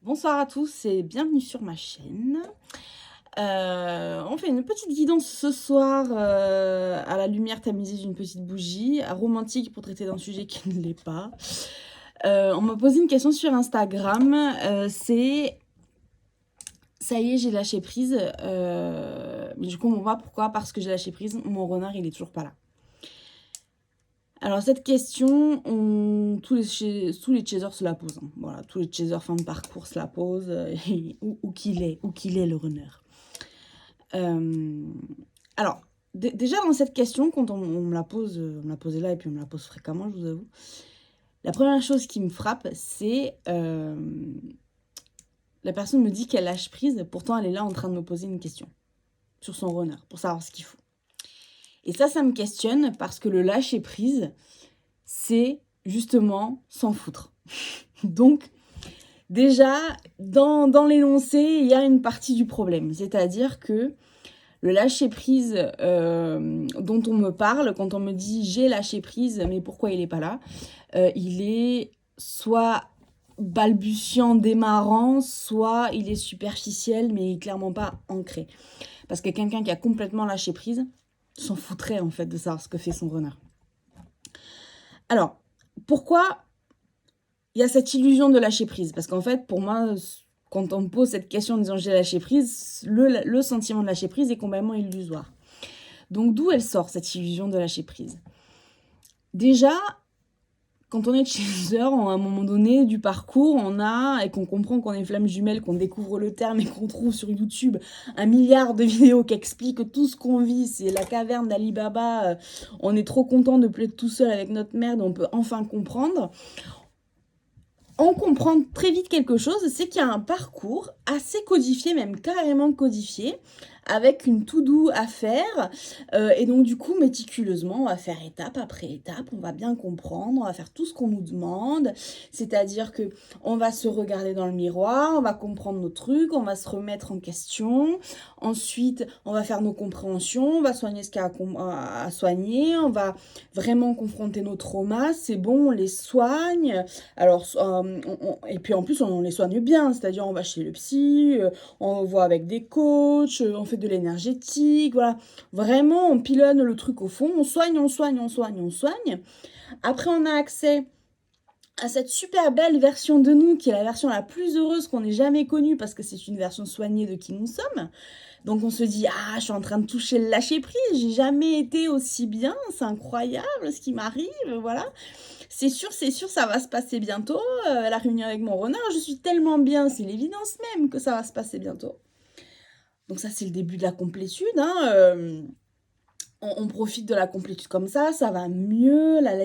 Bonsoir à tous et bienvenue sur ma chaîne. On fait une petite guidance ce soir à la lumière tamisée d'une petite bougie, romantique pour traiter d'un sujet qui ne l'est pas. On m'a posé une question sur Instagram, c'est « Ça y est, j'ai lâché prise mais je comprends pas pourquoi, parce que j'ai lâché prise, mon renard il est toujours pas là ». Alors cette question, tous les chasers se la posent. Hein. Voilà, tous les chasers fin de parcours se la posent. Où qu'il est le runner. Alors, déjà dans cette question, quand on me la pose, on me l'a posée là et puis on me la pose fréquemment, je vous avoue. La première chose qui me frappe, c'est la personne me dit qu'elle lâche prise, pourtant elle est là en train de me poser une question sur son runner pour savoir ce qu'il faut. Et ça me questionne parce que le lâcher prise, c'est justement s'en foutre. Donc, déjà, dans l'énoncé, il y a une partie du problème. C'est-à-dire que le lâcher-prise dont on me parle, quand on me dit « j'ai lâché prise, mais pourquoi il n'est pas là ?» il est soit balbutiant, démarrant, soit il est superficiel, mais clairement pas ancré. Parce que quelqu'un qui a complètement lâché prise s'en foutrait en fait de savoir ce que fait son runner. Alors, pourquoi il y a cette illusion de lâcher prise? Parce qu'en fait, pour moi, quand on me pose cette question en disant j'ai lâché prise, le sentiment de lâcher prise est complètement illusoire. Donc d'où elle sort cette illusion de lâcher prise? Déjà, quand on est chaser, à un moment donné du parcours, et qu'on comprend qu'on est flamme jumelle, qu'on découvre le terme et qu'on trouve sur YouTube 1 milliard de vidéos qui expliquent tout ce qu'on vit, c'est la caverne d'Ali Baba, on est trop content de plus être tout seul avec notre merde, on peut enfin comprendre. On comprend très vite quelque chose, c'est qu'il y a un parcours assez codifié, même carrément codifié, avec une to-do à faire, et donc du coup méticuleusement on va faire étape après étape, on va bien comprendre, on va faire tout ce qu'on nous demande, c'est-à-dire que on va se regarder dans le miroir, on va comprendre nos trucs, on va se remettre en question, ensuite on va faire nos compréhensions, on va soigner ce qu'il y a à soigner, on va vraiment confronter nos traumas, c'est bon, on les soigne, alors et puis en plus on les soigne bien, c'est-à-dire on va chez le psy, on voit avec des coachs, on fait de l'énergétique, voilà. Vraiment, on pilonne le truc au fond, on soigne. Après, on a accès à cette super belle version de nous, qui est la version la plus heureuse qu'on ait jamais connue, parce que c'est une version soignée de qui nous sommes. Donc on se dit, ah, je suis en train de toucher le lâcher-prise, j'ai jamais été aussi bien, c'est incroyable ce qui m'arrive, voilà. C'est sûr, ça va se passer bientôt, la réunion avec mon renard, je suis tellement bien, c'est l'évidence même que ça va se passer bientôt. Donc ça, c'est le début de la complétude. Hein. On profite de la complétude comme ça va mieux, la.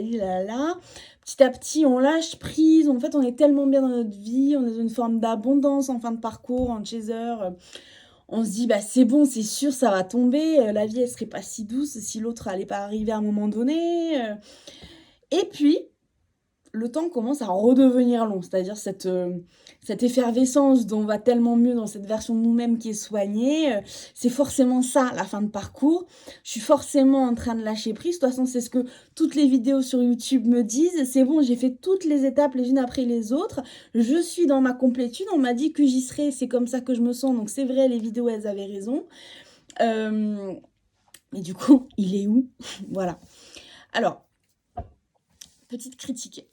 Petit à petit, on lâche prise. En fait, on est tellement bien dans notre vie, on est dans une forme d'abondance en fin de parcours, en chaser. On se dit, bah c'est bon, c'est sûr, ça va tomber. La vie, elle serait pas si douce si l'autre allait pas arriver à un moment donné. Et puis, le temps commence à redevenir long, c'est-à-dire cette effervescence dont on va tellement mieux dans cette version de nous-mêmes qui est soignée, c'est forcément ça, la fin de parcours. Je suis forcément en train de lâcher prise. De toute façon, c'est ce que toutes les vidéos sur YouTube me disent. C'est bon, j'ai fait toutes les étapes les unes après les autres. Je suis dans ma complétude. On m'a dit que j'y serais, c'est comme ça que je me sens. Donc c'est vrai, les vidéos, elles avaient raison. Et du coup, il est où? Voilà. Alors, petite critique.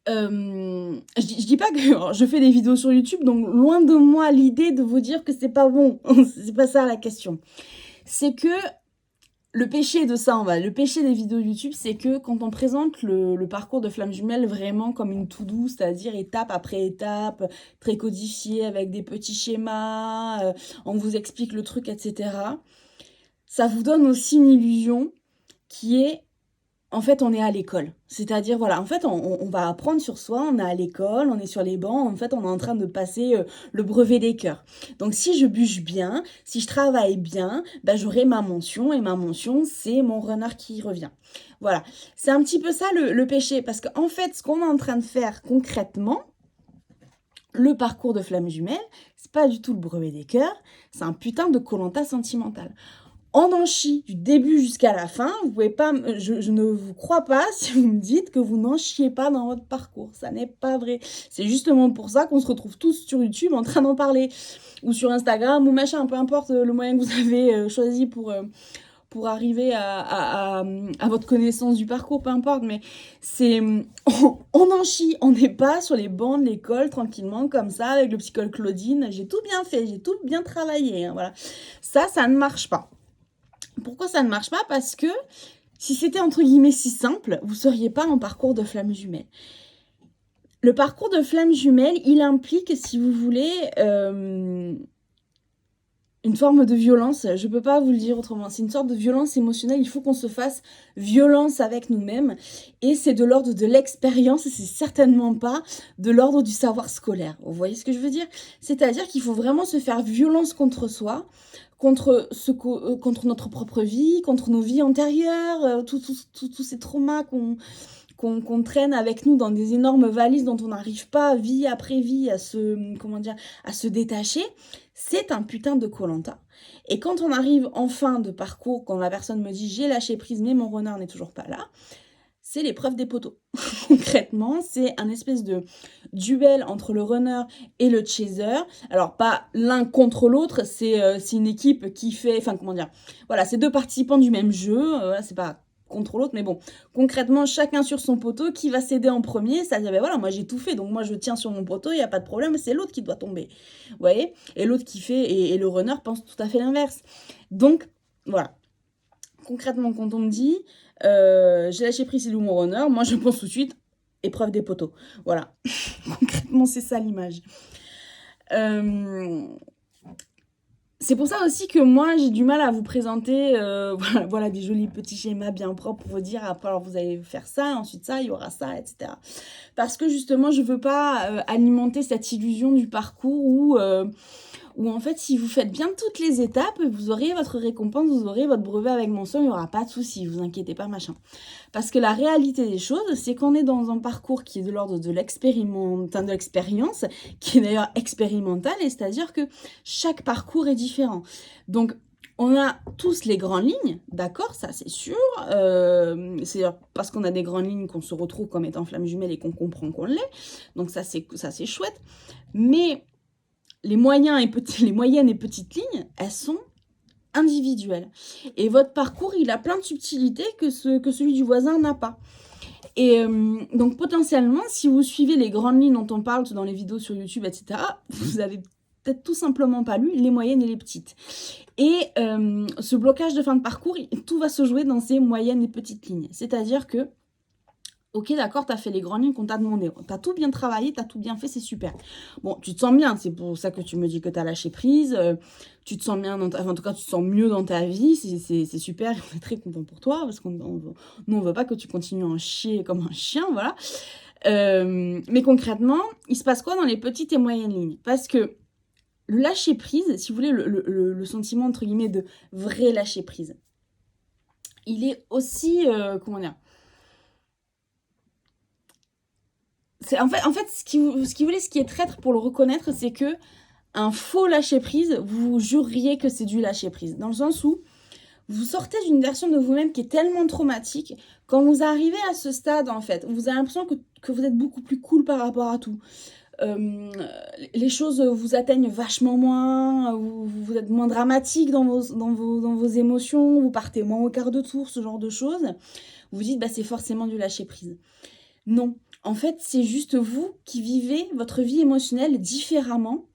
Je dis pas que alors, je fais des vidéos sur YouTube, donc loin de moi l'idée de vous dire que c'est pas bon. C'est pas ça la question. C'est que le péché de ça, le péché des vidéos YouTube, c'est que quand on présente le parcours de flamme jumelle vraiment comme une to-do, c'est-à-dire étape après étape, très codifié avec des petits schémas, on vous explique le truc, etc. Ça vous donne aussi une illusion qui est en fait, on est à l'école. C'est-à-dire, voilà, en fait, on va apprendre sur soi, on est à l'école, on est sur les bancs, en fait, on est en train de passer le brevet des cœurs. Donc, si je bûche bien, si je travaille bien, ben, j'aurai ma mention, et ma mention, c'est mon renard qui revient. Voilà, c'est un petit peu ça le péché, parce qu'en fait, ce qu'on est en train de faire concrètement, le parcours de flamme jumelle, c'est pas du tout le brevet des cœurs, c'est un putain de Koh-Lanta sentimental. on en chie du début jusqu'à la fin. Vous pouvez pas, je ne vous crois pas si vous me dites que vous n'en chiez pas dans votre parcours. Ça n'est pas vrai. C'est justement pour ça qu'on se retrouve tous sur YouTube en train d'en parler, ou sur Instagram, ou machin, peu importe le moyen que vous avez choisi pour arriver à votre connaissance du parcours, peu importe, mais c'est on en chie, on n'est pas sur les bancs de l'école tranquillement comme ça avec le psychologue Claudine, j'ai tout bien fait, j'ai tout bien travaillé, hein, voilà. Ça ne marche pas. Pourquoi ça ne marche pas? Parce que si c'était entre guillemets si simple, vous ne seriez pas en parcours de flamme jumelle. Le parcours de flamme jumelle, il implique, si vous voulez, une forme de violence, je ne peux pas vous le dire autrement, c'est une sorte de violence émotionnelle, il faut qu'on se fasse violence avec nous-mêmes, et c'est de l'ordre de l'expérience, c'est certainement pas de l'ordre du savoir scolaire, vous voyez ce que je veux dire? C'est-à-dire qu'il faut vraiment se faire violence contre soi, contre notre propre vie, contre nos vies antérieures, tous ces traumas qu'on traîne avec nous dans des énormes valises dont on n'arrive pas, vie après vie, à se détacher, c'est un putain de koh-lanta. Et quand on arrive en fin de parcours, quand la personne me dit « j'ai lâché prise, mais mon renard n'est toujours pas là », c'est l'épreuve des poteaux. Concrètement, c'est un espèce de duel entre le runner et le chaser. Alors, pas l'un contre l'autre, c'est une équipe qui fait... Enfin, comment dire? Voilà, c'est deux participants du même jeu. C'est pas contre l'autre, mais bon, concrètement, chacun sur son poteau, qui va céder en premier, c'est-à-dire, ben voilà, moi j'ai tout fait, donc moi je tiens sur mon poteau, il n'y a pas de problème, c'est l'autre qui doit tomber, vous voyez, et l'autre qui fait, et le runner pense tout à fait l'inverse, donc, voilà, concrètement, quand on me dit, j'ai lâché prise, c'est mon runner, moi je pense tout de suite, épreuve des poteaux, voilà, concrètement, c'est ça l'image. C'est pour ça aussi que moi, j'ai du mal à vous présenter voilà, des jolis petits schémas bien propres pour vous dire, alors vous allez faire ça, ensuite ça, il y aura ça, etc. Parce que justement, je ne veux pas alimenter cette illusion du parcours où en fait, si vous faites bien toutes les étapes, vous aurez votre récompense, vous aurez votre brevet avec mention, il n'y aura pas de souci, vous inquiétez pas, machin. Parce que la réalité des choses, c'est qu'on est dans un parcours qui est de l'ordre de l'expérience, qui est d'ailleurs expérimental, et c'est-à-dire que chaque parcours est différent. Donc, on a tous les grandes lignes, d'accord, ça c'est sûr. C'est parce qu'on a des grandes lignes qu'on se retrouve comme étant flamme jumelle et qu'on comprend qu'on l'est. Donc ça c'est chouette. Mais les moyennes et petites lignes, elles sont individuelles. Et votre parcours, il a plein de subtilités que celui du voisin n'a pas. Et donc potentiellement, si vous suivez les grandes lignes dont on parle dans les vidéos sur YouTube, etc., vous avez peut-être tout simplement pas lu les moyennes et les petites. Et ce blocage de fin de parcours, tout va se jouer dans ces moyennes et petites lignes. C'est-à-dire que ok, d'accord, t'as fait les grandes lignes qu'on t'a demandé. T'as tout bien travaillé, t'as tout bien fait, c'est super. Bon, tu te sens bien, c'est pour ça que tu me dis que t'as lâché prise. Tu te sens bien, en tout cas, tu te sens mieux dans ta vie. C'est super, on est très content pour toi, parce qu'on on veut pas que tu continues à en chier comme un chien, voilà. Mais concrètement, il se passe quoi dans les petites et moyennes lignes? Parce que le lâcher prise, si vous voulez, le sentiment, entre guillemets, de vrai lâcher prise, il est aussi, comment dire, en fait, ce qui est traître pour le reconnaître, c'est que un faux lâcher prise, vous jureriez que c'est du lâcher prise. Dans le sens où vous sortez d'une version de vous-même qui est tellement traumatique, quand vous arrivez à ce stade, en fait, vous avez l'impression que vous êtes beaucoup plus cool par rapport à tout. Les choses vous atteignent vachement moins, vous êtes moins dramatique dans vos émotions, vous partez moins au quart de tour, ce genre de choses. Vous vous dites, bah, c'est forcément du lâcher prise. Non. En fait, c'est juste vous qui vivez votre vie émotionnelle différemment.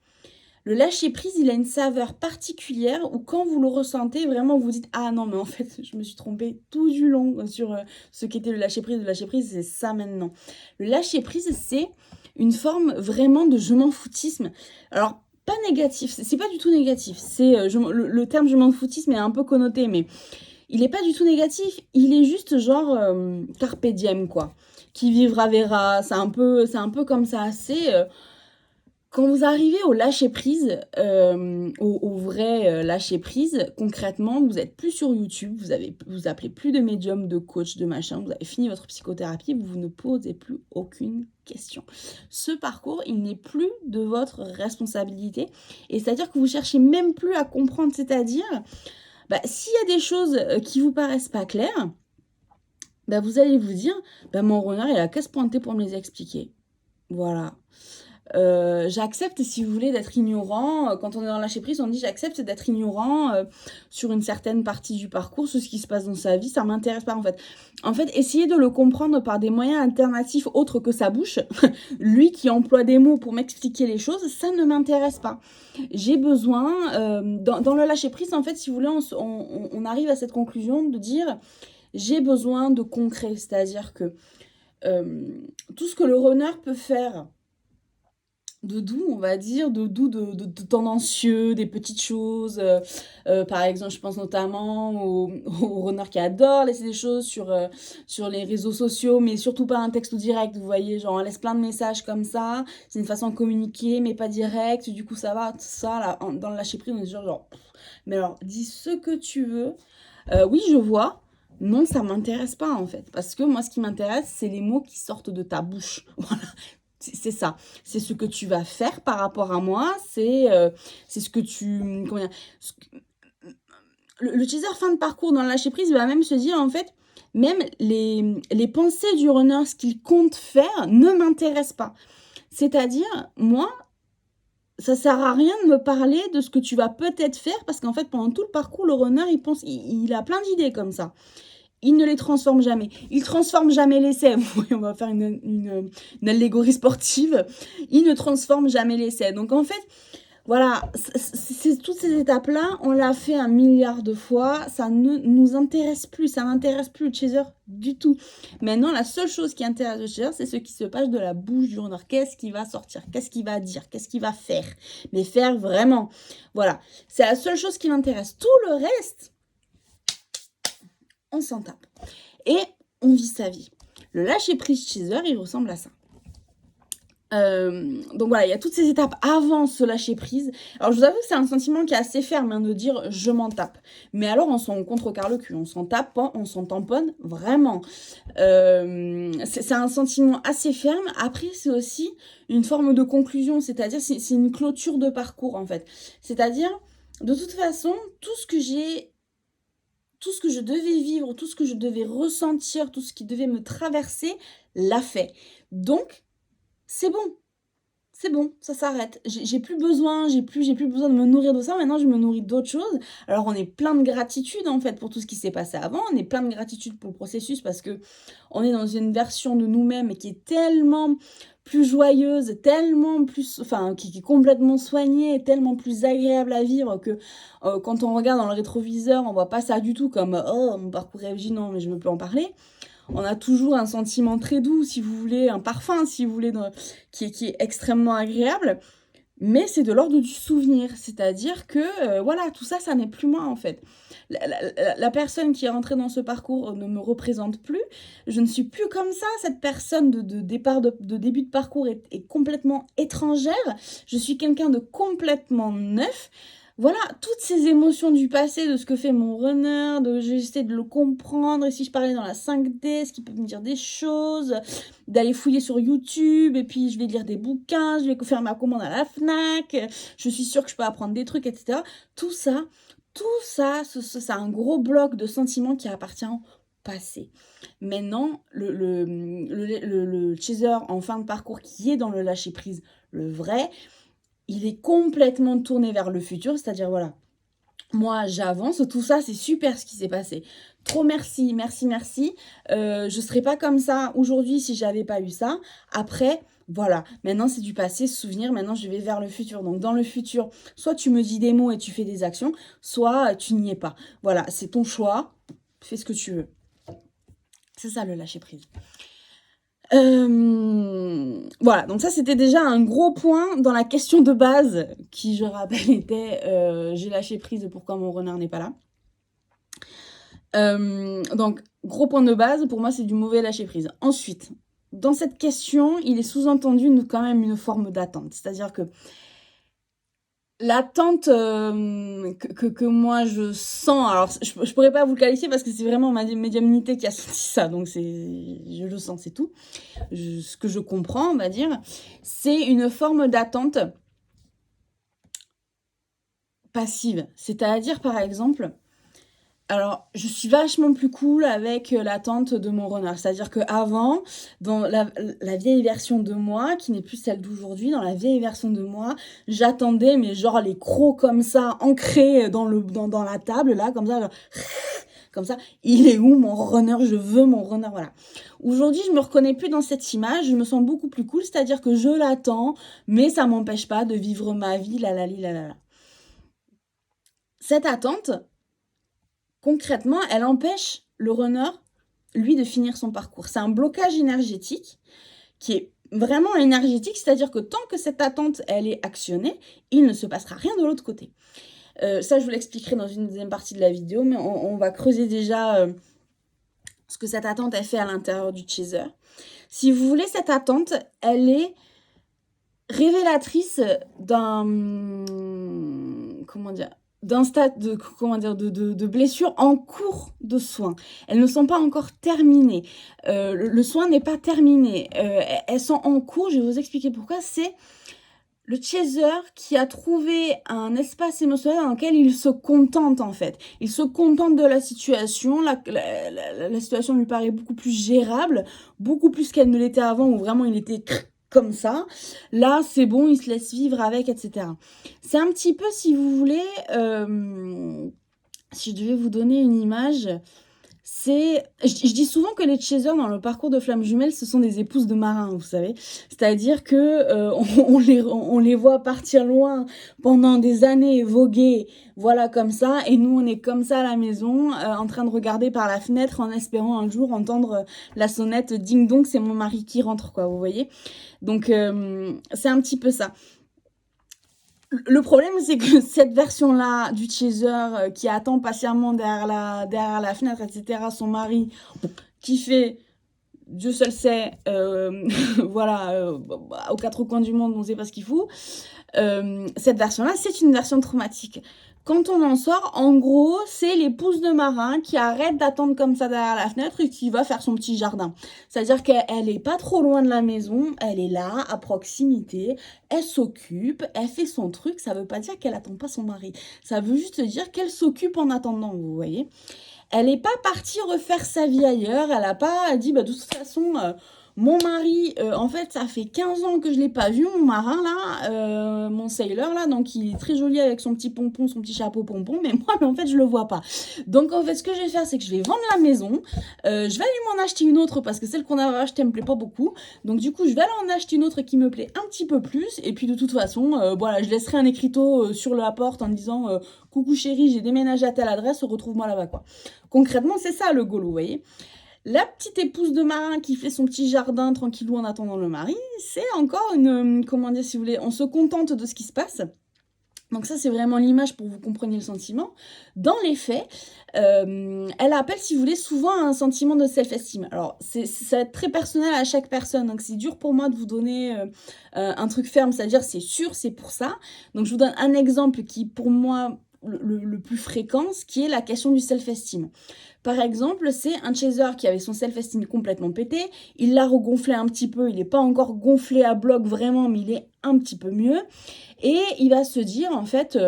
Le lâcher-prise, il a une saveur particulière où quand vous le ressentez, vraiment, vous dites « Ah non, mais en fait, je me suis trompée tout du long sur ce qu'était le lâcher-prise. Le lâcher-prise, c'est ça maintenant. » Le lâcher-prise, c'est une forme vraiment de « je m'en foutisme ». Alors, pas négatif, c'est pas du tout négatif. Le terme « je m'en foutisme » est un peu connoté, mais il est pas du tout négatif. Il est juste genre carpe diem, quoi. Qui vivra verra, c'est un peu comme ça, quand vous arrivez au lâcher-prise, au vrai lâcher-prise, concrètement, vous n'êtes plus sur YouTube, vous appelez plus de médium, de coach, de machin, vous avez fini votre psychothérapie, vous ne posez plus aucune question. Ce parcours, il n'est plus de votre responsabilité, et c'est-à-dire que vous cherchez même plus à comprendre, c'est-à-dire Bah, s'il y a des choses qui vous paraissent pas claires, bah, vous allez vous dire, bah, mon renard, il a qu'à se pointer pour me les expliquer. Voilà. J'accepte, si vous voulez, d'être ignorant. Quand on est dans le lâcher prise, on dit j'accepte d'être ignorant sur une certaine partie du parcours, sur ce qui se passe dans sa vie, ça m'intéresse pas en fait. En fait, essayez de le comprendre par des moyens alternatifs autres que sa bouche. Lui qui emploie des mots pour m'expliquer les choses, ça ne m'intéresse pas. J'ai besoin, dans le lâcher prise, en fait, si vous voulez, on arrive à cette conclusion de dire j'ai besoin de concret, c'est-à-dire que tout ce que le runner peut faire de doux, on va dire, de doux, de tendancieux, des petites choses. Par exemple, je pense notamment aux runners qui adorent laisser des choses sur les réseaux sociaux, mais surtout pas un texte direct, vous voyez, genre on laisse plein de messages comme ça, c'est une façon de communiquer, mais pas direct, du coup ça va, ça, là, dans le lâcher prise, on est genre, mais alors, dis ce que tu veux, oui, je vois, non, ça m'intéresse pas en fait, parce que moi, ce qui m'intéresse, c'est les mots qui sortent de ta bouche, voilà. C'est ça, c'est ce que tu vas faire par rapport à moi, c'est ce que tu... Comment dire, le teaser fin de parcours dans le lâcher prise va même se dire en fait, même les pensées du runner, ce qu'il compte faire, ne m'intéressent pas. C'est-à-dire, moi, ça sert à rien de me parler de ce que tu vas peut-être faire parce qu'en fait, pendant tout le parcours, le runner, il a plein d'idées comme ça. Il ne les transforme jamais. Il transforme jamais l'essai. On va faire une allégorie sportive. Il ne transforme jamais l'essai. Donc en fait, voilà, toutes ces étapes-là, on l'a fait 1 milliard de fois. Ça ne nous intéresse plus. Ça n'intéresse plus le chaser du tout. Maintenant, la seule chose qui intéresse le chaser, c'est ce qui se passe de la bouche du runner. Qu'est-ce qui va sortir? Qu'est-ce qu'il va dire? Qu'est-ce qu'il va faire? Mais faire vraiment. Voilà, c'est la seule chose qui l'intéresse. Tout le reste, on s'en tape. Et on vit sa vie. Le lâcher prise chaser, il ressemble à ça. Donc voilà, il y a toutes ces étapes avant ce lâcher prise. Alors je vous avoue que c'est un sentiment qui est assez ferme, hein, de dire je m'en tape. Mais alors on s'en contrecarre le cul, on s'en tape, on s'en tamponne vraiment. C'est un sentiment assez ferme. Après c'est aussi une forme de conclusion, c'est-à-dire c'est une clôture de parcours en fait. C'est-à-dire de toute façon tout ce que je devais vivre, tout ce que je devais ressentir, tout ce qui devait me traverser, l'a fait. Donc, c'est bon, ça s'arrête. J'ai plus besoin, j'ai plus besoin de me nourrir de ça. Maintenant, je me nourris d'autres choses. Alors, on est plein de gratitude en fait pour tout ce qui s'est passé avant. On est plein de gratitude pour le processus parce que on est dans une version de nous-mêmes qui est tellement plus joyeuse, tellement plus, enfin, qui est complètement soignée, tellement plus agréable à vivre que quand on regarde dans le rétroviseur, on voit pas ça du tout comme oh mon parcours FJ, non mais je veux plus en parler. On a toujours un sentiment très doux, si vous voulez, un parfum, si vous voulez, qui est extrêmement agréable. Mais c'est de l'ordre du souvenir, c'est-à-dire que, voilà, tout ça, ça n'est plus moi, en fait. La personne qui est rentrée dans ce parcours ne me représente plus. Je ne suis plus comme ça. Cette personne de départ, de début de parcours est complètement étrangère. Je suis quelqu'un de complètement neuf. Voilà, toutes ces émotions du passé, de ce que fait mon runner, j'essaie de le comprendre, et si je parlais dans la 5D, est-ce qu'il peut me dire des choses, d'aller fouiller sur YouTube, et puis je vais lire des bouquins, je vais faire ma commande à la FNAC, je suis sûre que je peux apprendre des trucs, etc. Tout ça, c'est un gros bloc de sentiments qui appartient au passé. Maintenant, le chaser en fin de parcours qui est dans le lâcher-prise, le vrai, il est complètement tourné vers le futur, c'est-à-dire, voilà, moi, j'avance, tout ça, c'est super ce qui s'est passé. Trop merci, merci, merci. Je serais pas comme ça aujourd'hui si j'avais pas eu ça. Après, voilà, maintenant c'est du passé, souvenir, maintenant je vais vers le futur. Donc dans le futur, soit tu me dis des mots et tu fais des actions, soit tu n'y es pas. Voilà, c'est ton choix, fais ce que tu veux. C'est ça le lâcher prise. Voilà, donc ça c'était déjà un gros point dans la question de base qui, je rappelle, était j'ai lâché prise, pourquoi mon renard n'est pas là. Donc gros point de base, pour moi c'est du mauvais lâcher prise. Ensuite, dans cette question, il est sous-entendu quand même une forme d'attente, c'est-à-dire que l'attente que moi je sens, alors je pourrais pas vous le qualifier parce que c'est vraiment ma médiumnité qui a senti ça, donc je le sens, c'est tout. Ce que je comprends, on va dire, c'est une forme d'attente passive. C'est-à-dire, par exemple, Alors, je suis vachement plus cool avec l'attente de mon runner. C'est-à-dire qu'avant, dans la vieille version de moi, qui n'est plus celle d'aujourd'hui, dans la vieille version de moi, j'attendais, mais genre les crocs comme ça, ancrés dans la table, là, comme ça, genre, comme ça. Il est où mon runner? Je veux mon runner, voilà. Aujourd'hui, je me reconnais plus dans cette image, je me sens beaucoup plus cool, c'est-à-dire que je l'attends, mais ça m'empêche pas de vivre ma vie, la la li, la la la. Cette attente, concrètement, elle empêche le runner, lui, de finir son parcours. C'est un blocage énergétique qui est vraiment énergétique, c'est-à-dire que tant que cette attente, elle est actionnée, il ne se passera rien de l'autre côté. Ça, je vous l'expliquerai dans une deuxième partie de la vidéo, mais on va creuser déjà ce que cette attente, elle fait à l'intérieur du chaser. Si vous voulez, cette attente, elle est révélatrice comment dire, d'un stade de blessure en cours de soins. Elles ne sont pas encore terminées. Le soin n'est pas terminé. Elles sont en cours. Je vais vous expliquer pourquoi. C'est le chaser qui a trouvé un espace émotionnel dans lequel il se contente, en fait. Il se contente de la situation. La situation lui paraît beaucoup plus gérable, beaucoup plus qu'elle ne l'était avant, où vraiment il était comme ça. Là, c'est bon, il se laisse vivre avec, etc. C'est un petit peu, si vous voulez, si je devais vous donner une image, je dis souvent que les chasers dans le parcours de flammes jumelles, ce sont des épouses de marins, vous savez. C'est-à-dire que on les voit partir loin pendant des années, voguer, voilà comme ça, et nous on est comme ça à la maison, en train de regarder par la fenêtre en espérant un jour entendre la sonnette ding dong, c'est mon mari qui rentre, quoi, vous voyez. Donc c'est un petit peu ça. Le problème, c'est que cette version-là du chaser qui attend patiemment derrière la fenêtre, etc., son mari, qui fait, Dieu seul sait, voilà, aux quatre coins du monde, on ne sait pas ce qu'il fout. Cette version-là, c'est une version traumatique. Quand on en sort, en gros, c'est l'épouse de marin qui arrête d'attendre comme ça derrière la fenêtre et qui va faire son petit jardin. C'est-à-dire qu'elle est pas trop loin de la maison, elle est là, à proximité, elle s'occupe, elle fait son truc. Ça veut pas dire qu'elle attend pas son mari. Ça veut juste dire qu'elle s'occupe en attendant, vous voyez. Elle n'est pas partie refaire sa vie ailleurs. Elle n'a pas dit, bah, de toute façon, mon mari, en fait, ça fait 15 ans que je ne l'ai pas vu, mon marin, là, mon sailor, là, donc il est très joli avec son petit pompon, son petit chapeau pompon, mais moi, en fait, je ne le vois pas. Donc, en fait, ce que je vais faire, c'est que je vais vendre la maison, je vais aller m'en acheter une autre, parce que celle qu'on avait achetée ne me plaît pas beaucoup, donc du coup, je vais aller en acheter une autre qui me plaît un petit peu plus, et puis de toute façon, voilà, je laisserai un écriteau sur la porte en disant coucou chérie, j'ai déménagé à telle adresse, retrouve-moi là-bas, quoi. Concrètement, c'est ça le goal, vous voyez. La petite épouse de marin qui fait son petit jardin tranquillou en attendant le mari, c'est encore une, comment dire, si vous voulez, on se contente de ce qui se passe. Donc ça, c'est vraiment l'image pour que vous compreniez le sentiment. Dans les faits, elle appelle, si vous voulez, souvent un sentiment de self-esteem. Alors, ça va être très personnel à chaque personne, donc c'est dur pour moi de vous donner un truc ferme, c'est-à-dire c'est sûr, c'est pour ça. Donc je vous donne un exemple qui, pour moi, le plus fréquent, ce qui est la question du self-esteem. Par exemple, c'est un chaser qui avait son self-esteem complètement pété, il l'a regonflé un petit peu, il n'est pas encore gonflé à bloc vraiment, mais il est un petit peu mieux. Et il va se dire, en fait,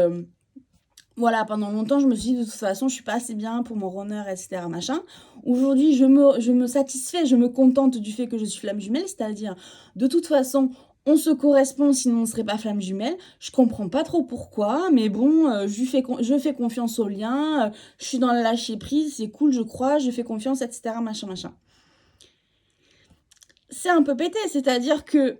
voilà, pendant longtemps, je me suis dit, de toute façon, je suis pas assez bien pour mon runner, etc., machin. Aujourd'hui, je me satisfais, je me contente du fait que je suis flamme jumelle, c'est-à-dire, de toute façon, on se correspond, sinon on ne serait pas flamme jumelle. Je comprends pas trop pourquoi, mais bon, je fais confiance au lien, je suis dans le lâcher prise, c'est cool, je crois, je fais confiance, etc., machin, machin. C'est un peu pété, c'est-à-dire que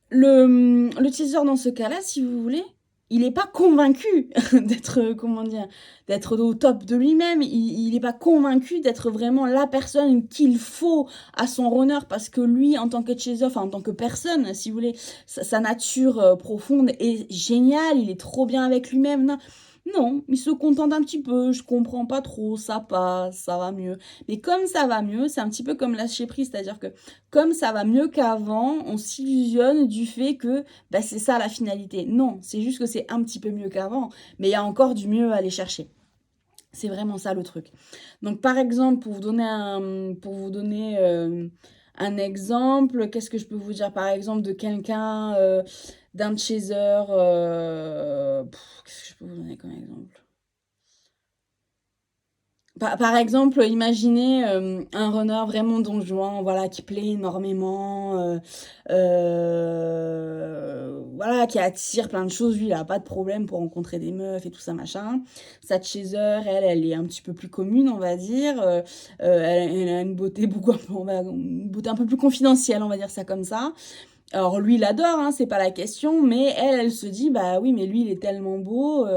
le teaser dans ce cas-là, si vous voulez, il n'est pas convaincu d'être, comment dire, d'être au top de lui-même. Il n'est pas convaincu d'être vraiment la personne qu'il faut à son runner parce que lui, en tant que chaser, enfin en tant que personne, si vous voulez, sa nature profonde est géniale. Il est trop bien avec lui-même. Non, il se contente un petit peu, je comprends pas trop, ça passe, ça va mieux. Mais comme ça va mieux, c'est un petit peu comme lâcher prise, c'est-à-dire que comme ça va mieux qu'avant, on s'illusionne du fait que bah, c'est ça la finalité. Non, c'est juste que c'est un petit peu mieux qu'avant, mais il y a encore du mieux à aller chercher. C'est vraiment ça le truc. Donc par exemple, pour vous donner un exemple, qu'est-ce que je peux vous dire par exemple de quelqu'un, d'un chaser, qu'est-ce que je peux vous donner comme exemple? Par exemple, imaginez un runner vraiment donjon, voilà, qui plaît énormément, voilà, qui attire plein de choses. Lui, il a pas de problème pour rencontrer des meufs et tout ça, machin. Sa chaser, elle est un petit peu plus commune, on va dire. Elle a une beauté beaucoup, une beauté un peu plus confidentielle, on va dire ça comme ça. Alors lui, il adore, hein, c'est pas la question, mais elle se dit, bah oui, mais lui, il est tellement beau,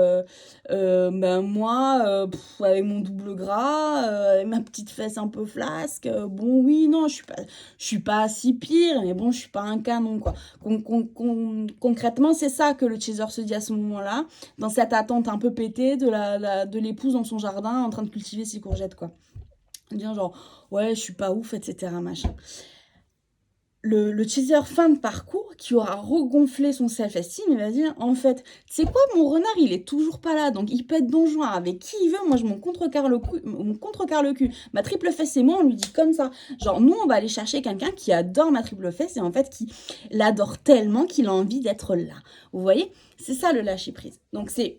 ben moi, avec mon double gras, avec ma petite fesse un peu flasque, bon oui, non, je suis pas si pire, mais bon, je suis pas un canon, quoi. Concrètement, c'est ça que le chaser se dit à ce moment-là, dans cette attente un peu pétée de l'épouse dans son jardin, en train de cultiver ses courgettes, quoi. Dire genre, ouais, je suis pas ouf, etc., machin. Le chaser fin de parcours qui aura regonflé son self-esteem, il va dire en fait, c'est quoi, mon renard, il est toujours pas là, donc il peut être donjon avec qui il veut, moi je m'en contrecarre le cul. Ma triple fesse et moi, on lui dit comme ça. Genre, nous, on va aller chercher quelqu'un qui adore ma triple fesse et en fait qui l'adore tellement qu'il a envie d'être là. Vous voyez? C'est ça le lâcher prise. Donc c'est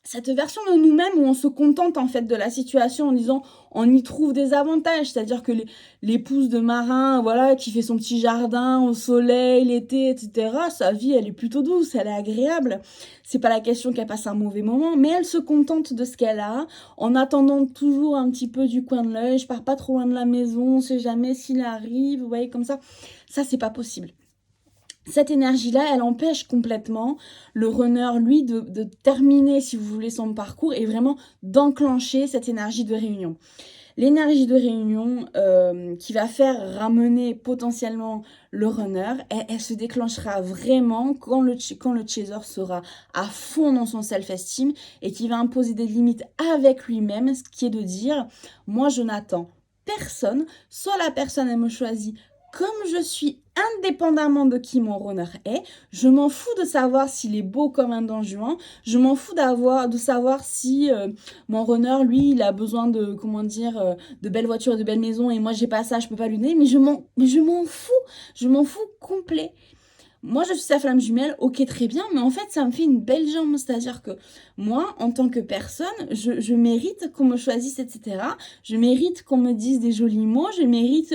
cette version de nous-mêmes où on se contente en fait de la situation en disant on y trouve des avantages, c'est-à-dire que l'épouse de marin, voilà, qui fait son petit jardin au soleil l'été, etc., sa vie elle est plutôt douce, elle est agréable. C'est pas la question qu'elle passe un mauvais moment, mais elle se contente de ce qu'elle a en attendant toujours un petit peu du coin de l'œil. Je pars pas trop loin de la maison, on sait jamais s'il arrive, vous voyez comme ça. Ça c'est pas possible. Cette énergie-là, elle empêche complètement le runner, lui, de terminer, si vous voulez, son parcours et vraiment d'enclencher cette énergie de réunion. L'énergie de réunion qui va faire ramener potentiellement le runner, elle se déclenchera vraiment quand le chaser sera à fond dans son self-esteem et qui va imposer des limites avec lui-même, ce qui est de dire, moi je n'attends personne, soit la personne elle me choisit comme je suis indépendamment de qui mon runner est, je m'en fous de savoir s'il est beau comme un don juan, je m'en fous de savoir si mon runner, lui, il a besoin de, comment dire, de belles voitures, de belles maisons, et moi j'ai pas ça, je peux pas lui donner, mais je m'en fous complet. Moi, je suis sa flamme jumelle, ok, très bien, mais en fait, ça me fait une belle jambe. C'est-à-dire que moi, en tant que personne, je mérite qu'on me choisisse, etc. Je mérite qu'on me dise des jolis mots, je mérite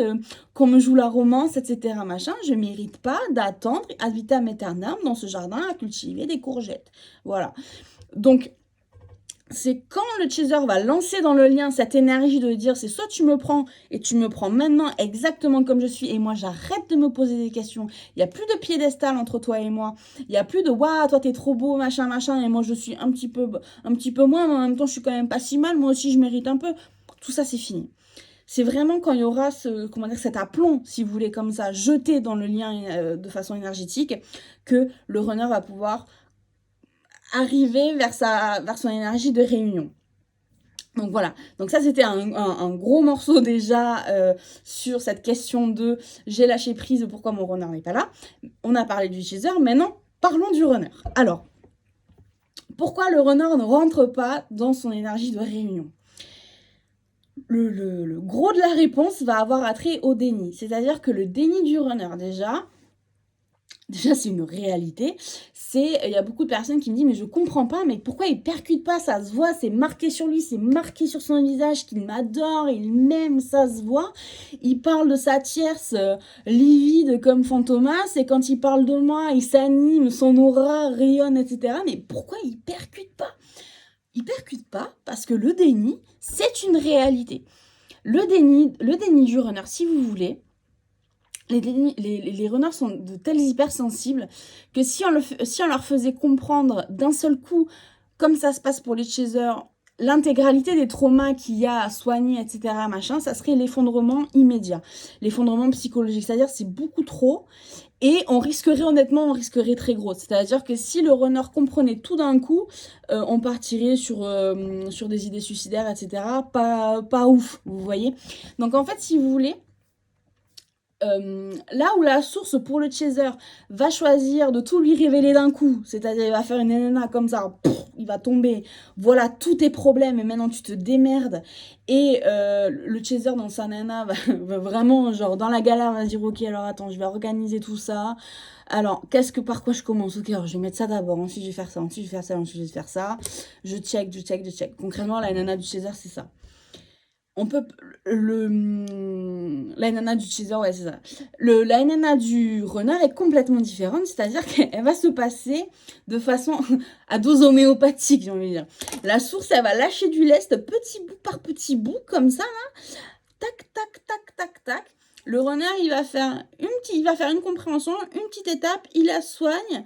qu'on me joue la romance, etc. Machin. Je mérite pas d'attendre ad vitam aeternam dans ce jardin à cultiver des courgettes. Voilà. Donc, c'est quand le chaser va lancer dans le lien cette énergie de dire c'est soit tu me prends et tu me prends maintenant exactement comme je suis et moi j'arrête de me poser des questions. Il n'y a plus de piédestal entre toi et moi. Il n'y a plus de waouh, toi t'es trop beau, machin, machin, et moi je suis un petit peu moins, mais en même temps je suis quand même pas si mal, moi aussi je mérite un peu. Tout ça c'est fini. C'est vraiment quand il y aura cet aplomb, si vous voulez, comme ça, jeté dans le lien de façon énergétique, que le runner va pouvoir arriver vers son énergie de réunion. Donc voilà, donc ça c'était un gros morceau déjà sur cette question de j'ai lâché prise, pourquoi mon runner n'est pas là. On a parlé du chaser, maintenant parlons du runner. Alors, pourquoi le runner ne rentre pas dans son énergie de réunion? Le gros de la réponse va avoir attrait au déni, c'est-à-dire que le déni du runner déjà c'est une réalité. Il y a beaucoup de personnes qui me disent mais je comprends pas, mais pourquoi il percute pas, ça se voit, c'est marqué sur lui, c'est marqué sur son visage qu'il m'adore, il m'aime, ça se voit. Il parle de sa tierce livide comme Fantomas et quand il parle de moi, il s'anime, son aura rayonne, etc. Mais pourquoi il percute pas? Il percute pas parce que le déni, c'est une réalité. Le déni du runner, si vous voulez, les runners sont de tels hypersensibles que si on leur faisait comprendre d'un seul coup, comme ça se passe pour les chasers, l'intégralité des traumas qu'il y a à soigner, etc., machin, ça serait l'effondrement immédiat. L'effondrement psychologique, c'est-à-dire c'est beaucoup trop et on risquerait très gros. C'est-à-dire que si le runner comprenait tout d'un coup, on partirait sur des idées suicidaires, etc., pas ouf, vous voyez. Donc en fait, si vous voulez, là où la source pour le chaser va choisir de tout lui révéler d'un coup, c'est-à-dire il va faire une nana comme ça, il va tomber, voilà tous tes problèmes et maintenant tu te démerdes, et le chaser dans sa nana va vraiment genre dans la galère va dire ok alors attends je vais organiser tout ça, alors par quoi je commence, ok alors je vais mettre ça d'abord, ensuite je vais faire ça, ensuite je vais faire ça, ensuite je vais faire ça, je check, concrètement la nana du chaser c'est ça. on peut la nana du chaser, ouais, c'est ça. La nana du runner est complètement différente, c'est-à-dire qu'elle va se passer de façon à dose homéopathique, j'ai envie de dire. La source, elle va lâcher du lest petit bout par petit bout, comme ça, là. Tac, tac, tac, tac, tac. Le runner, il va faire une compréhension, une petite étape, il la soigne,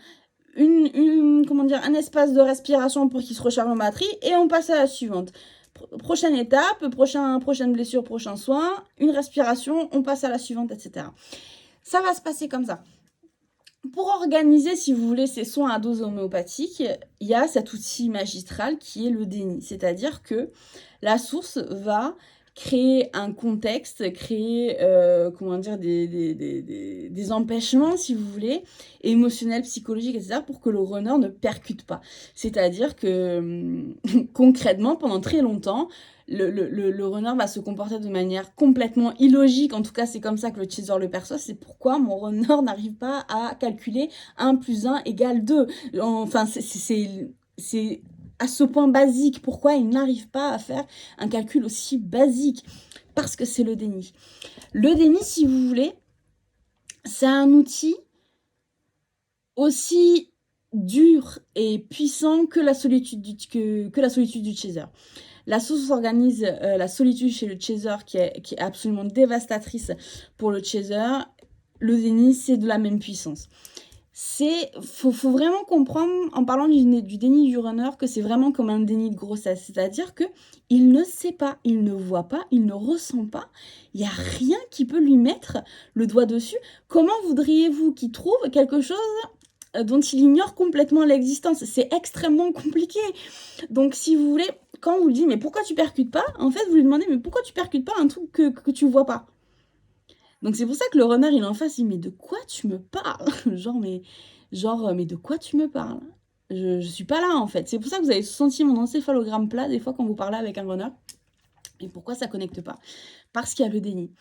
comment dire, un espace de respiration pour qu'il se recharge en batterie, et on passe à la suivante. Prochaine étape, prochaine blessure, prochain soin, une respiration, on passe à la suivante, etc. Ça va se passer comme ça. Pour organiser, si vous voulez, ces soins à dose homéopathique, il y a cet outil magistral qui est le déni. C'est-à-dire que la source va créer un contexte, créer comment dire, des empêchements, si vous voulez, émotionnels, psychologiques, etc., pour que le runner ne percute pas. C'est-à-dire que concrètement, pendant très longtemps, le runner va se comporter de manière complètement illogique. En tout cas, c'est comme ça que le chaser le perçoit. C'est pourquoi mon runner n'arrive pas à calculer 1 + 1 = 2. Enfin, c'est à ce point basique. Pourquoi il n'arrive pas à faire un calcul aussi basique? Parce que c'est le déni. Le déni, si vous voulez, c'est un outil aussi dur et puissant que la solitude du chaser. La source organise la solitude chez le chaser qui est absolument dévastatrice pour le chaser. Le déni, c'est de la même puissance. Faut vraiment comprendre, en parlant du déni du runner, que c'est vraiment comme un déni de grossesse. C'est-à-dire qu'il ne sait pas, il ne voit pas, il ne ressent pas. Il n'y a rien qui peut lui mettre le doigt dessus. Comment voudriez-vous qu'il trouve quelque chose dont il ignore complètement l'existence? C'est extrêmement compliqué. Donc, si vous voulez, quand on vous dit « mais pourquoi tu percutes pas ?» En fait, vous lui demandez « mais pourquoi tu percutes pas un truc que tu vois pas ?» Donc, c'est pour ça que le runner, il est en face, il dit « mais de quoi tu me parles ?» mais de quoi tu me parles? Je suis pas là, en fait. C'est pour ça que vous avez senti mon encéphalogramme plat, des fois, quand vous parlez avec un runner. Et pourquoi ça connecte pas? Parce qu'il y a le déni.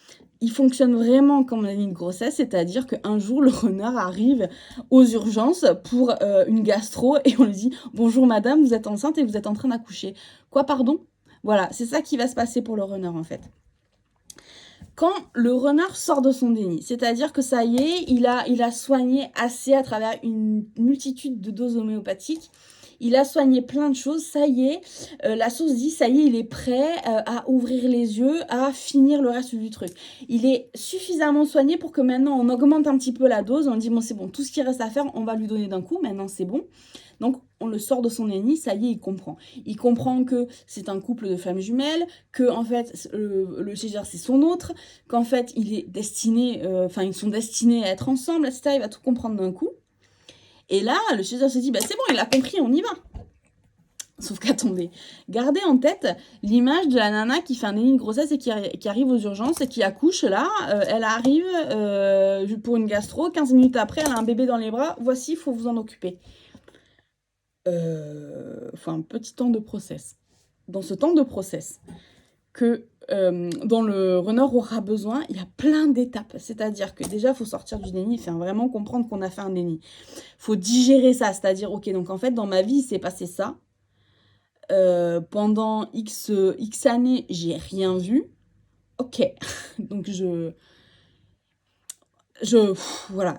Il fonctionne vraiment comme un déni de grossesse, c'est-à-dire qu'un jour, le runner arrive aux urgences pour une gastro et on lui dit « bonjour madame, vous êtes enceinte et vous êtes en train d'accoucher. » Quoi, pardon? Voilà, c'est ça qui va se passer pour le runner, en fait. Quand le runner sort de son déni, c'est-à-dire que ça y est, il a soigné assez à travers une multitude de doses homéopathiques, il a soigné plein de choses, ça y est, la source dit, ça y est, il est prêt à ouvrir les yeux, à finir le reste du truc. Il est suffisamment soigné pour que maintenant, on augmente un petit peu la dose, on dit, bon, c'est bon, tout ce qui reste à faire, on va lui donner d'un coup, maintenant c'est bon. Donc, on le sort de son déni, ça y est, il comprend. Il comprend que c'est un couple de femmes jumelles, que, en fait, le chaser, c'est son autre, qu'en fait, il est destiné, ils sont destinés à être ensemble, etc. Il va tout comprendre d'un coup. Et là, le chaser se dit, bah, c'est bon, il a compris, on y va. Sauf qu'attendez, gardez en tête l'image de la nana qui fait un déni de grossesse et qui arrive aux urgences et qui accouche là. Elle arrive pour une gastro, 15 minutes après, elle a un bébé dans les bras. Voici, il faut vous en occuper. Faut un petit temps de process. Dans ce temps de process dont le runner aura besoin, il y a plein d'étapes. C'est-à-dire que déjà, il faut sortir du déni, vraiment comprendre qu'on a fait un déni. Il faut digérer ça, c'est-à-dire, ok, donc en fait, dans ma vie, il s'est passé ça. Pendant X années, j'ai rien vu. Ok, donc voilà,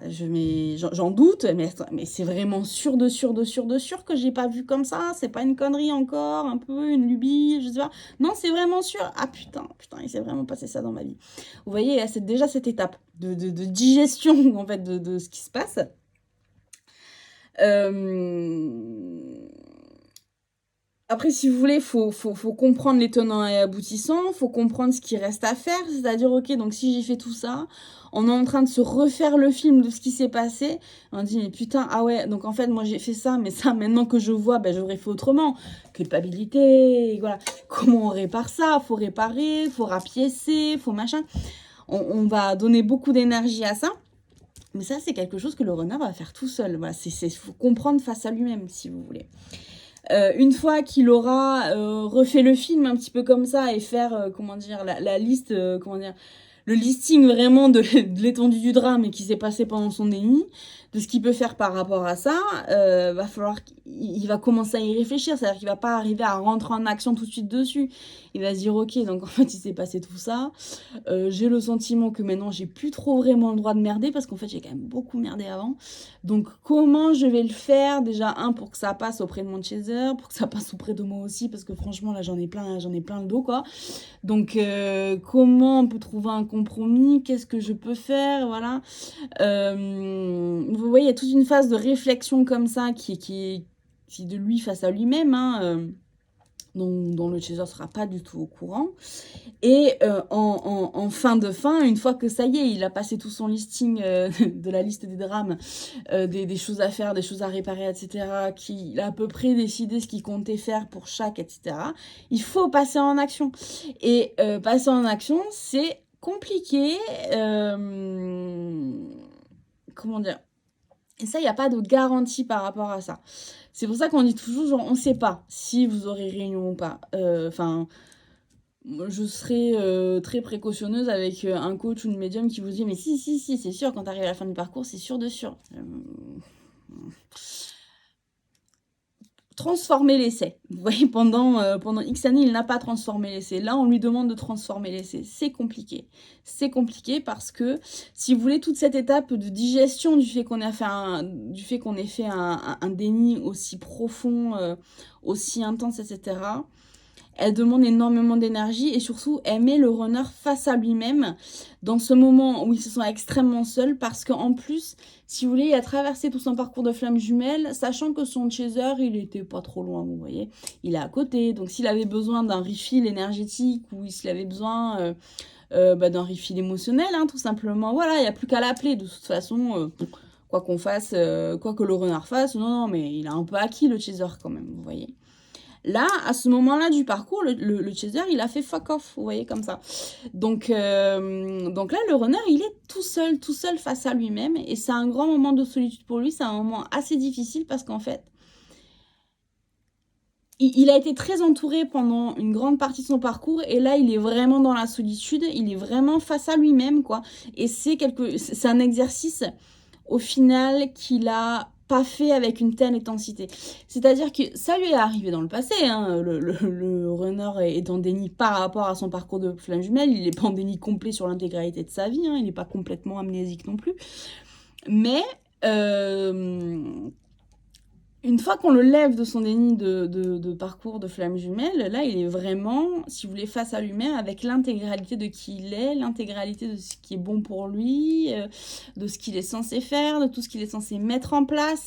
j'en doute, mais c'est vraiment sûr que j'ai pas vu comme ça. C'est pas une connerie encore, un peu une lubie, je sais pas. Non, c'est vraiment sûr. Ah putain, il s'est vraiment passé ça dans ma vie. Vous voyez, c'est déjà cette étape de digestion en fait de ce qui se passe. Après, si vous voulez, faut comprendre les tenants et aboutissants, faut comprendre ce qui reste à faire, c'est-à-dire, ok, donc si j'ai fait tout ça, on est en train de se refaire le film de ce qui s'est passé, on dit, mais putain, ah ouais, donc en fait, moi j'ai fait ça, mais ça, maintenant que je vois, ben, j'aurais fait autrement. Culpabilité, voilà. Comment on répare ça? Faut réparer, faut rapiécer, faut machin. On va donner beaucoup d'énergie à ça. Mais ça, c'est quelque chose que le runner va faire tout seul. Voilà, faut comprendre face à lui-même, si vous voulez. Une fois qu'il aura refait le film un petit peu comme ça et faire, la liste, le listing vraiment de l'étendue du drame et qui s'est passé pendant son déni, de ce qu'il peut faire par rapport à ça, va falloir qu'il va commencer à y réfléchir. C'est-à-dire qu'il va pas arriver à rentrer en action tout de suite dessus. Il va se dire, ok, donc en fait, il s'est passé tout ça. J'ai le sentiment que maintenant, j'ai plus trop vraiment le droit de merder parce qu'en fait, j'ai quand même beaucoup merdé avant. Donc, comment je vais le faire? Déjà, pour que ça passe auprès de mon chaser, pour que ça passe auprès de moi aussi, parce que franchement, là, j'en ai plein le dos, quoi. Donc, comment on peut trouver un compromis? Qu'est-ce que je peux faire? Voilà. Vous voyez, il y a toute une phase de réflexion comme ça qui est de lui face à lui-même, hein, dont le chaser ne sera pas du tout au courant. Et en fin de fin, une fois que ça y est, il a passé tout son listing de la liste des drames, des choses à faire, des choses à réparer, etc., qu'il a à peu près décidé ce qu'il comptait faire pour chaque, etc., il faut passer en action. Et passer en action, c'est compliqué. Comment dire? Et ça, il n'y a pas de garantie par rapport à ça. C'est pour ça qu'on dit toujours, genre, on ne sait pas si vous aurez réunion ou pas. Enfin, je serais très précautionneuse avec un coach ou une médium qui vous dit, mais si, c'est sûr, quand tu arrives à la fin du parcours, c'est sûr de sûr. Transformer l'essai. Vous voyez, pendant X années, il n'a pas transformé l'essai. Là, on lui demande de transformer l'essai. C'est compliqué. C'est compliqué parce que, si vous voulez, toute cette étape de digestion du fait qu'on ait fait un déni aussi profond, aussi intense, etc., elle demande énormément d'énergie et surtout, elle met le runner face à lui-même dans ce moment où il se sent extrêmement seul parce qu'en plus, si vous voulez, il a traversé tout son parcours de flamme jumelle, sachant que son chaser, il était pas trop loin, vous voyez. Il est à côté, donc s'il avait besoin d'un refill énergétique ou s'il avait besoin d'un refill émotionnel, hein, tout simplement, voilà, il n'y a plus qu'à l'appeler. De toute façon, quoi qu'on fasse, quoi que le renard fasse, non, mais il a un peu acquis le chaser quand même, vous voyez. Là, à ce moment-là du parcours, le chaser, il a fait fuck off, vous voyez, comme ça. Donc là, le runner, il est tout seul face à lui-même. Et c'est un grand moment de solitude pour lui. C'est un moment assez difficile parce qu'en fait, il a été très entouré pendant une grande partie de son parcours. Et là, il est vraiment dans la solitude. Il est vraiment face à lui-même, quoi. Et c'est un exercice, au final, qu'il a pas fait avec une telle intensité. C'est-à-dire que ça lui est arrivé dans le passé, hein. Le runner est en déni par rapport à son parcours de flamme jumelle, il n'est pas en déni complet sur l'intégralité de sa vie, hein. Il n'est pas complètement amnésique non plus. Mais une fois qu'on le lève de son déni de parcours de flamme jumelle, là, il est vraiment, si vous voulez, face à lui-même avec l'intégralité de qui il est, l'intégralité de ce qui est bon pour lui, de ce qu'il est censé faire, de tout ce qu'il est censé mettre en place.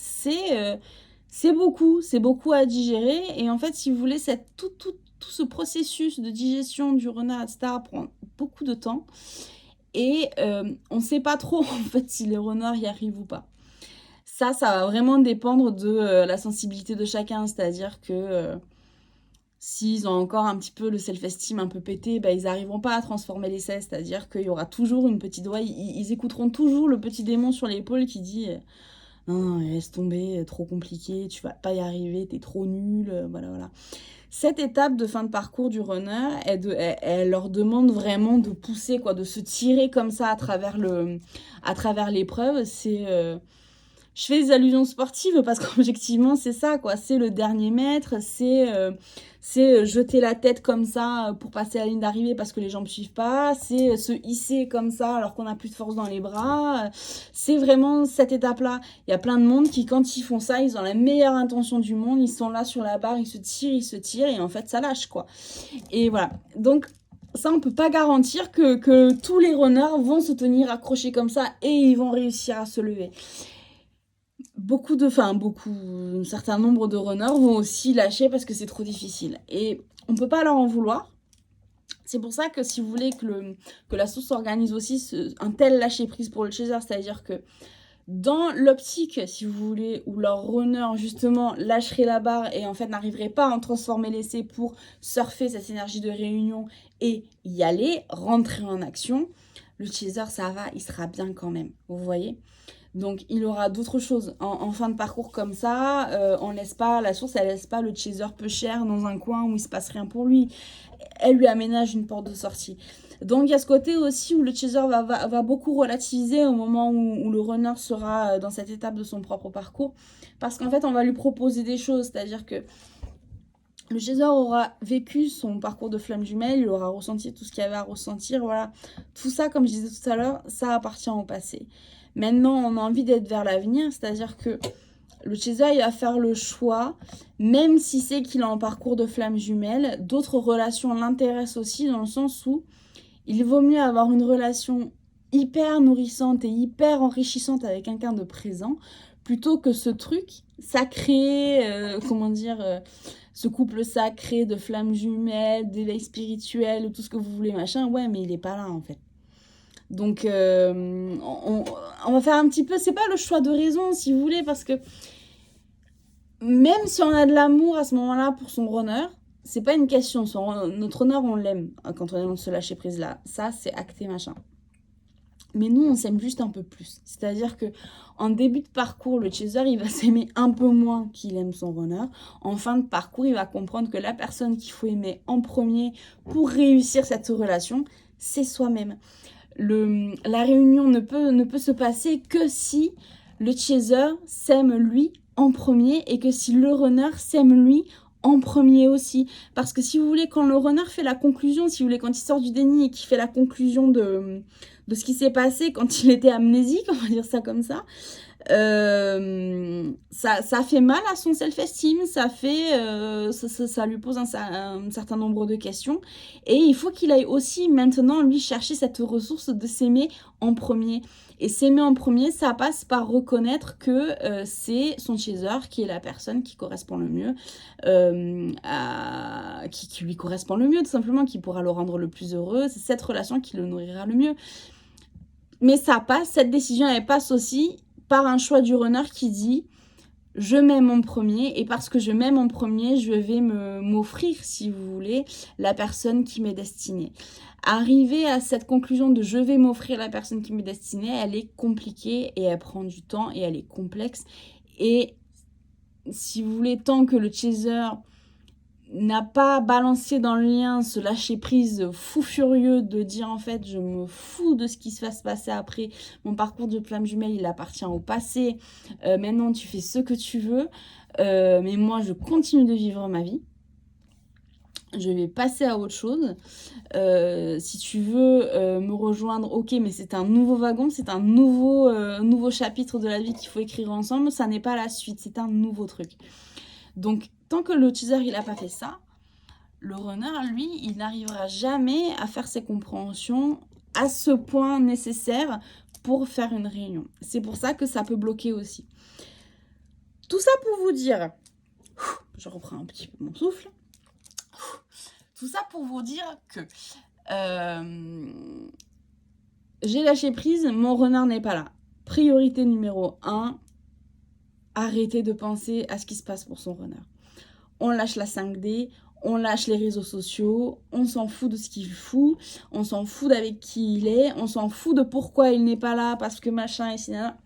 C'est beaucoup à digérer. Et en fait, si vous voulez, tout ce processus de digestion du renard, etc., prend beaucoup de temps. Et on ne sait pas trop, en fait, si les renards y arrivent ou pas. Ça va vraiment dépendre de la sensibilité de chacun. C'est-à-dire que s'ils ont encore un petit peu le self-esteem un peu pété, bah, ils n'arriveront pas à transformer l'essai. C'est-à-dire qu'il y aura toujours une petite voix. Ils écouteront toujours le petit démon sur l'épaule qui dit non, laisse tomber, trop compliqué, tu vas pas y arriver, t'es trop nul. Voilà. Cette étape de fin de parcours du runner, elle leur demande vraiment de pousser, quoi, de se tirer comme ça à travers l'épreuve. Je fais des allusions sportives parce qu'objectivement, c'est ça, quoi. C'est le dernier mètre, c'est jeter la tête comme ça pour passer la ligne d'arrivée parce que les jambes ne suivent pas, c'est se hisser comme ça alors qu'on n'a plus de force dans les bras. C'est vraiment cette étape-là. Il y a plein de monde qui, quand ils font ça, ils ont la meilleure intention du monde, ils sont là sur la barre, ils se tirent et en fait, ça lâche, quoi. Et voilà. Donc, ça, on peut pas garantir que tous les runners vont se tenir accrochés comme ça et ils vont réussir à se lever. Un certain nombre de runners vont aussi lâcher parce que c'est trop difficile. Et on ne peut pas leur en vouloir. C'est pour ça que si vous voulez que la source organise aussi un tel lâcher-prise pour le chaser, c'est-à-dire que dans l'optique, si vous voulez, où leur runner, justement, lâcherait la barre et en fait n'arriverait pas à en transformer l'essai pour surfer cette énergie de réunion et y aller, rentrer en action, le chaser, ça va, il sera bien quand même, vous voyez. Donc, il aura d'autres choses. En fin de parcours comme ça, la source, elle laisse pas le chaser peu cher dans un coin où il se passe rien pour lui. Elle lui aménage une porte de sortie. Donc il y a ce côté aussi où le chaser va beaucoup relativiser au moment où le runner sera dans cette étape de son propre parcours. Parce qu'en fait, on va lui proposer des choses, c'est-à-dire que le chaser aura vécu son parcours de flamme jumelle, il aura ressenti tout ce qu'il y avait à ressentir, voilà. Tout ça, comme je disais tout à l'heure, ça appartient au passé. Maintenant, on a envie d'être vers l'avenir, c'est-à-dire que le chaser, il va faire le choix, même si c'est qu'il a un parcours de flamme jumelle, d'autres relations l'intéressent aussi, dans le sens où il vaut mieux avoir une relation hyper nourrissante et hyper enrichissante avec quelqu'un de présent, plutôt que ce truc sacré, ce couple sacré de flammes jumelles, d'éveil spirituel, tout ce que vous voulez, machin. Ouais, mais il est pas là, en fait. Donc, on va faire un petit peu... C'est pas le choix de raison, si vous voulez, parce que même si on a de l'amour à ce moment-là pour son runner, c'est pas une question. Notre runner, on l'aime quand on est dans ce lâcher-prise là. Ça, c'est acté, machin. Mais nous, on s'aime juste un peu plus. C'est-à-dire que en début de parcours, le chaser, il va s'aimer un peu moins qu'il aime son runner. En fin de parcours, il va comprendre que la personne qu'il faut aimer en premier pour réussir cette relation, c'est soi-même. La réunion ne peut se passer que si le chaser s'aime lui en premier et que si le runner s'aime lui en premier aussi. Parce que si vous voulez, quand le runner fait la conclusion, si vous voulez, quand il sort du déni et qu'il fait la conclusion de ce qui s'est passé quand il était amnésique, on va dire ça comme ça, ça fait mal à son self-esteem, ça lui pose un certain nombre de questions, et il faut qu'il aille aussi maintenant lui chercher cette ressource de s'aimer en premier. Et s'aimer en premier, ça passe par reconnaître que c'est son chaser qui est la personne qui correspond le mieux, qui lui correspond le mieux, tout simplement, qui pourra le rendre le plus heureux. C'est cette relation qui le nourrira le mieux. Mais ça passe, cette décision, elle passe aussi par un choix du runner qui dit « je m'aime en premier et parce que je m'aime en premier, je vais m'offrir, si vous voulez, la personne qui m'est destinée. » Arriver à cette conclusion de « je vais m'offrir la personne qui m'est destinée », elle est compliquée et elle prend du temps et elle est complexe. Et si vous voulez, tant que le chaser n'a pas balancé dans le lien ce lâcher prise fou furieux de dire en fait je me fous de ce qui se va se passer après, mon parcours de flamme jumelle il appartient au passé, maintenant tu fais ce que tu veux, mais moi je continue de vivre ma vie, je vais passer à autre chose, si tu veux me rejoindre, ok, mais c'est un nouveau wagon, c'est un nouveau chapitre de la vie qu'il faut écrire ensemble, ça n'est pas la suite, c'est un nouveau truc. Donc, tant que le teaser, il n'a pas fait ça, le runner, lui, il n'arrivera jamais à faire ses compréhensions à ce point nécessaire pour faire une réunion. C'est pour ça que ça peut bloquer aussi. Tout ça pour vous dire... Je reprends un petit peu mon souffle. Tout ça pour vous dire que j'ai lâché prise, mon runner n'est pas là. Priorité numéro 1, arrêtez de penser à ce qui se passe pour son runner. On lâche la 5D, on lâche les réseaux sociaux, on s'en fout de ce qu'il fout, on s'en fout d'avec qui il est, on s'en fout de pourquoi il n'est pas là, parce que machin et cinéma.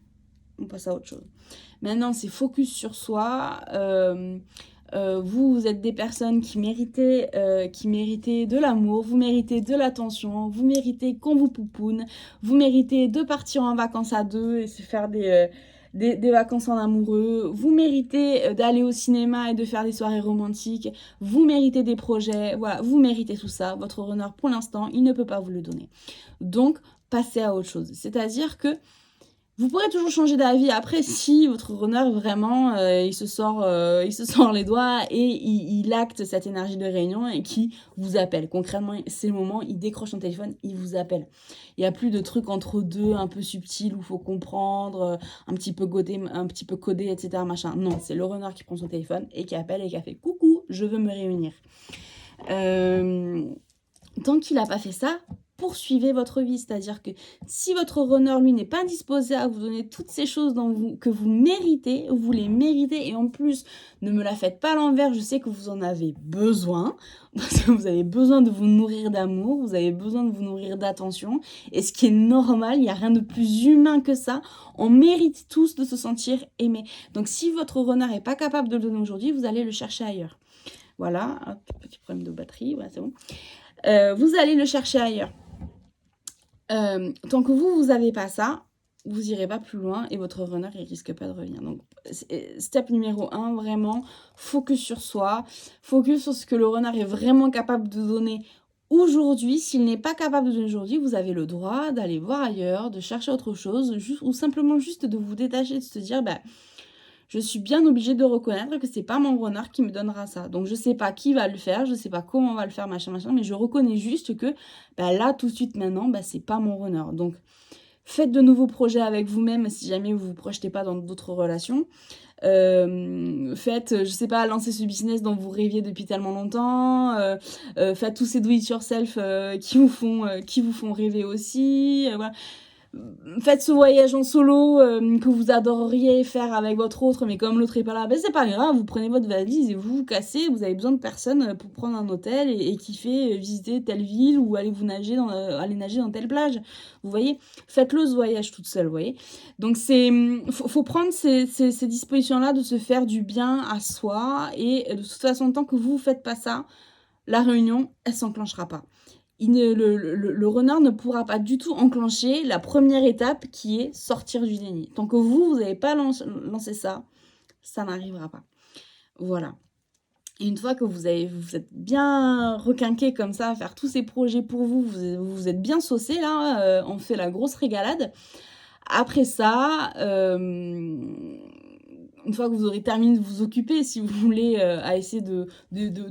On passe à autre chose. Maintenant, c'est focus sur soi. Vous êtes des personnes qui méritez de l'amour, vous méritez de l'attention, vous méritez qu'on vous poupoune, vous méritez de partir en vacances à deux et se faire des vacances en amoureux, vous méritez d'aller au cinéma et de faire des soirées romantiques, vous méritez des projets, voilà, vous méritez tout ça. Votre runner, pour l'instant, il ne peut pas vous le donner. Donc, passez à autre chose. C'est-à-dire que vous pourrez toujours changer d'avis après si votre runner vraiment il se sort les doigts et il acte cette énergie de réunion et qui vous appelle. Concrètement, c'est le moment, il décroche son téléphone, il vous appelle. Il n'y a plus de trucs entre deux un peu subtils où il faut comprendre, un petit peu codé, etc. Machin. Non, c'est le runner qui prend son téléphone et qui appelle et qui a fait « Coucou, je veux me réunir ». Tant qu'il n'a pas fait ça, poursuivez votre vie, c'est-à-dire que si votre runner, lui, n'est pas disposé à vous donner toutes ces choses que vous méritez, vous les méritez, et en plus, ne me la faites pas à l'envers, je sais que vous en avez besoin, parce que vous avez besoin de vous nourrir d'amour, vous avez besoin de vous nourrir d'attention, et ce qui est normal, il n'y a rien de plus humain que ça, on mérite tous de se sentir aimé. Donc si votre runner n'est pas capable de le donner aujourd'hui, vous allez le chercher ailleurs. Voilà, hop, petit problème de batterie, voilà, c'est bon. Vous allez le chercher ailleurs. Tant que vous n'avez pas ça, vous irez pas plus loin et votre runner, il risque pas de revenir. Donc, step numéro 1, vraiment, focus sur soi, focus sur ce que le runner est vraiment capable de donner aujourd'hui. S'il n'est pas capable de donner aujourd'hui, vous avez le droit d'aller voir ailleurs, de chercher autre chose, ou simplement juste de vous détacher, de se dire, bah, je suis bien obligée de reconnaître que c'est pas mon runner qui me donnera ça. Donc je sais pas qui va le faire, je sais pas comment on va le faire, machin, mais je reconnais juste que bah, là, tout de suite, maintenant, bah, c'est pas mon runner. Donc faites de nouveaux projets avec vous-même si jamais vous vous projetez pas dans d'autres relations. Faites, je sais pas, lancez ce business dont vous rêviez depuis tellement longtemps. Faites tous ces do-it-yourself qui vous font rêver aussi. Voilà. Faites ce voyage en solo que vous adoreriez faire avec votre autre, mais comme l'autre est pas là, ben c'est pas grave, vous prenez votre valise et vous vous cassez, vous avez besoin de personne pour prendre un hôtel et kiffer, visiter telle ville ou aller aller nager dans telle plage. Vous voyez, faites-le ce voyage toute seule, vous voyez. Donc faut prendre ces dispositions-là de se faire du bien à soi et de toute façon, tant que vous faites pas ça, la réunion, elle s'enclenchera pas. Le runner ne pourra pas du tout enclencher la première étape qui est sortir du déni. Tant que vous n'avez pas lancé ça, ça n'arrivera pas. Voilà. Et une fois que vous êtes bien requinqué comme ça à faire tous ces projets pour vous, vous êtes bien saucé là, on fait la grosse régalade. Après ça, une fois que vous aurez terminé de vous occuper, si vous voulez, à essayer de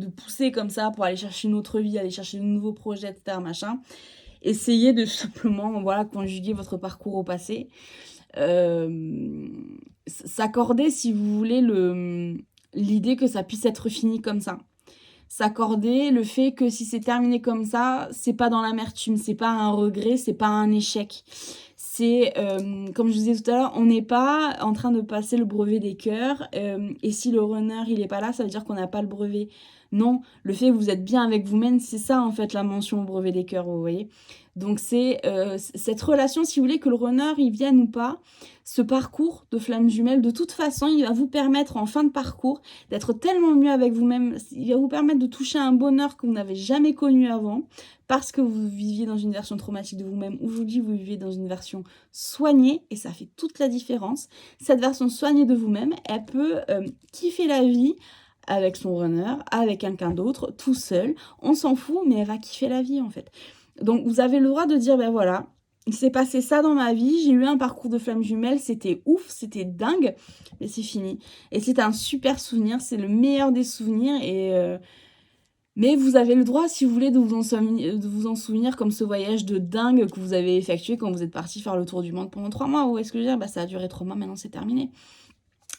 pousser comme ça pour aller chercher une autre vie, aller chercher de nouveaux projets, etc., machin, essayez de simplement, voilà, conjuguer votre parcours au passé. S'accorder, si vous voulez, l'idée que ça puisse être fini comme ça. S'accorder le fait que si c'est terminé comme ça, c'est pas dans l'amertume, c'est pas un regret, c'est pas un échec. C'est, comme je vous disais tout à l'heure, on n'est pas en train de passer le brevet des cœurs, et si le runner, il est pas là, ça veut dire qu'on n'a pas le brevet. Non, le fait que vous êtes bien avec vous-même, c'est ça, en fait, la mention au brevet des cœurs, vous voyez. Donc c'est cette relation, si vous voulez, que le runner, il vienne ou pas, ce parcours de flamme jumelle, de toute façon, il va vous permettre, en fin de parcours, d'être tellement mieux avec vous-même. Il va vous permettre de toucher un bonheur que vous n'avez jamais connu avant, parce que vous viviez dans une version traumatique de vous-même. Aujourd'hui, vous vivez dans une version soignée, et ça fait toute la différence. Cette version soignée de vous-même, elle peut kiffer la vie avec son runner, avec quelqu'un d'autre, tout seul. On s'en fout, mais elle va kiffer la vie, en fait. Donc, vous avez le droit de dire, ben voilà, il s'est passé ça dans ma vie, j'ai eu un parcours de flamme jumelle, c'était ouf, c'était dingue, mais c'est fini. Et c'est un super souvenir, c'est le meilleur des souvenirs, mais vous avez le droit, si vous voulez, de vous en souvenir comme ce voyage de dingue que vous avez effectué quand vous êtes parti faire le tour du monde pendant 3 mois. Où est-ce que je veux dire, bah, ça a duré 3 mois, maintenant c'est terminé.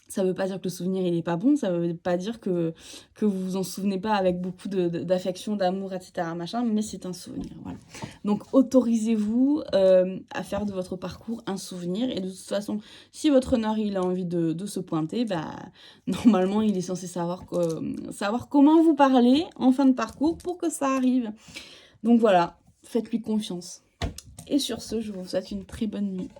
Ça veut pas dire que le souvenir il est pas bon, ça veut pas dire que vous vous en souvenez pas avec beaucoup d'affection, d'amour, etc., machin, mais c'est un souvenir, voilà. Donc autorisez-vous à faire de votre parcours un souvenir, et de toute façon, si votre runner il a envie de se pointer, bah normalement il est censé savoir comment vous parler en fin de parcours pour que ça arrive. Donc voilà, faites-lui confiance. Et sur ce, je vous souhaite une très bonne nuit.